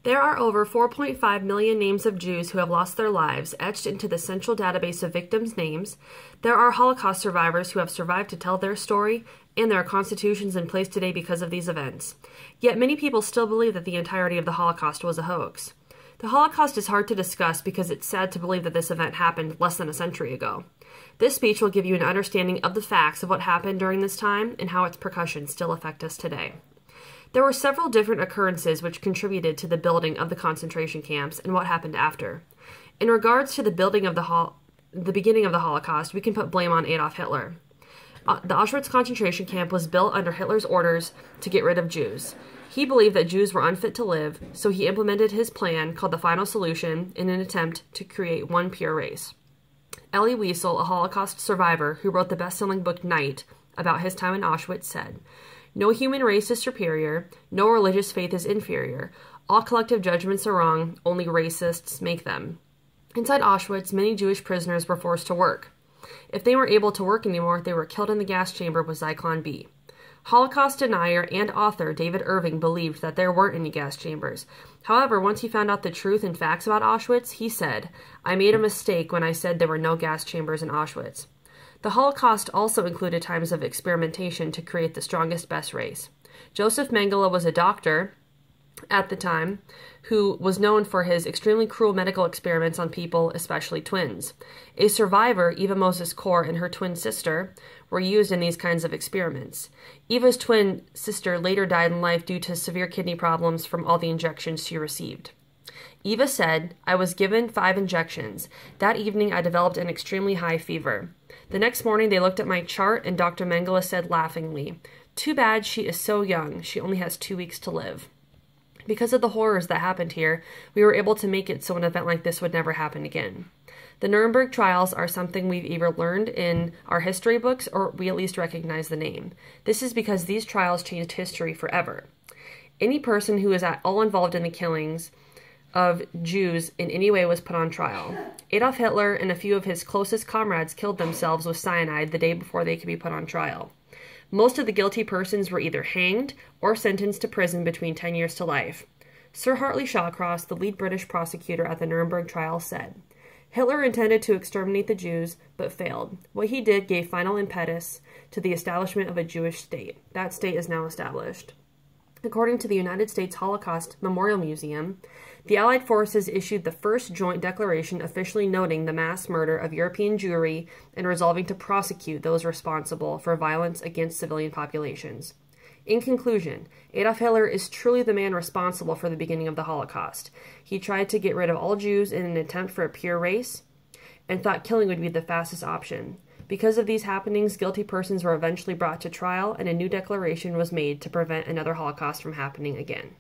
There are over 4.5 million names of Jews who have lost their lives, etched into the central database of victims' names. There are Holocaust survivors who have survived to tell their story, and there are constitutions in place today because of these events. Yet many people still believe that the entirety of the Holocaust was a hoax. The Holocaust is hard to discuss because it's sad to believe that this event happened less than a century ago. This speech will give you an understanding of the facts of what happened during this time and how its repercussions still affect us today. There were several different occurrences which contributed to the building of the concentration camps and what happened after. In regards to the beginning of the Holocaust, we can put blame on Adolf Hitler. The Auschwitz concentration camp was built under Hitler's orders to get rid of Jews. He believed that Jews were unfit to live, so he implemented his plan called the Final Solution in an attempt to create one pure race. Elie Wiesel, a Holocaust survivor who wrote the best-selling book Night about his time in Auschwitz, said, "No human race is superior, no religious faith is inferior. All collective judgments are wrong, only racists make them." Inside Auschwitz, many Jewish prisoners were forced to work. If they weren't able to work anymore, they were killed in the gas chamber with Zyklon B. Holocaust denier and author David Irving believed that there weren't any gas chambers. However, once he found out the truth and facts about Auschwitz, he said, "I made a mistake when I said there were no gas chambers in Auschwitz." The Holocaust also included times of experimentation to create the strongest, best race. Joseph Mengele was a doctor at the time who was known for his extremely cruel medical experiments on people, especially twins. A survivor, Eva Moses Kor, and her twin sister were used in these kinds of experiments. Eva's twin sister later died in life due to severe kidney problems from all the injections she received. Eva said, "I was given 5 injections. That evening I developed an extremely high fever. The next morning they looked at my chart and Dr. Mengele said laughingly, 'Too bad she is so young. She only has 2 weeks to live.'" Because of the horrors that happened here, we were able to make it so an event like this would never happen again. The Nuremberg trials are something we've either learned in our history books or we at least recognize the name. This is because these trials changed history forever. Any person who is at all involved in the killings of Jews in any way was put on trial. Adolf Hitler and a few of his closest comrades killed themselves with cyanide the day before they could be put on trial. Most of the guilty persons were either hanged or sentenced to prison between 10 years to life. Sir Hartley Shawcross, the lead British prosecutor at the Nuremberg trial, said, "Hitler intended to exterminate the Jews, but failed. What he did gave final impetus to the establishment of a Jewish state. That state is now established." According to the United States Holocaust Memorial Museum, the Allied forces issued the first joint declaration officially noting the mass murder of European Jewry and resolving to prosecute those responsible for violence against civilian populations. In conclusion, Adolf Hitler is truly the man responsible for the beginning of the Holocaust. He tried to get rid of all Jews in an attempt for a pure race and thought killing would be the fastest option. Because of these happenings, guilty persons were eventually brought to trial and a new declaration was made to prevent another Holocaust from happening again.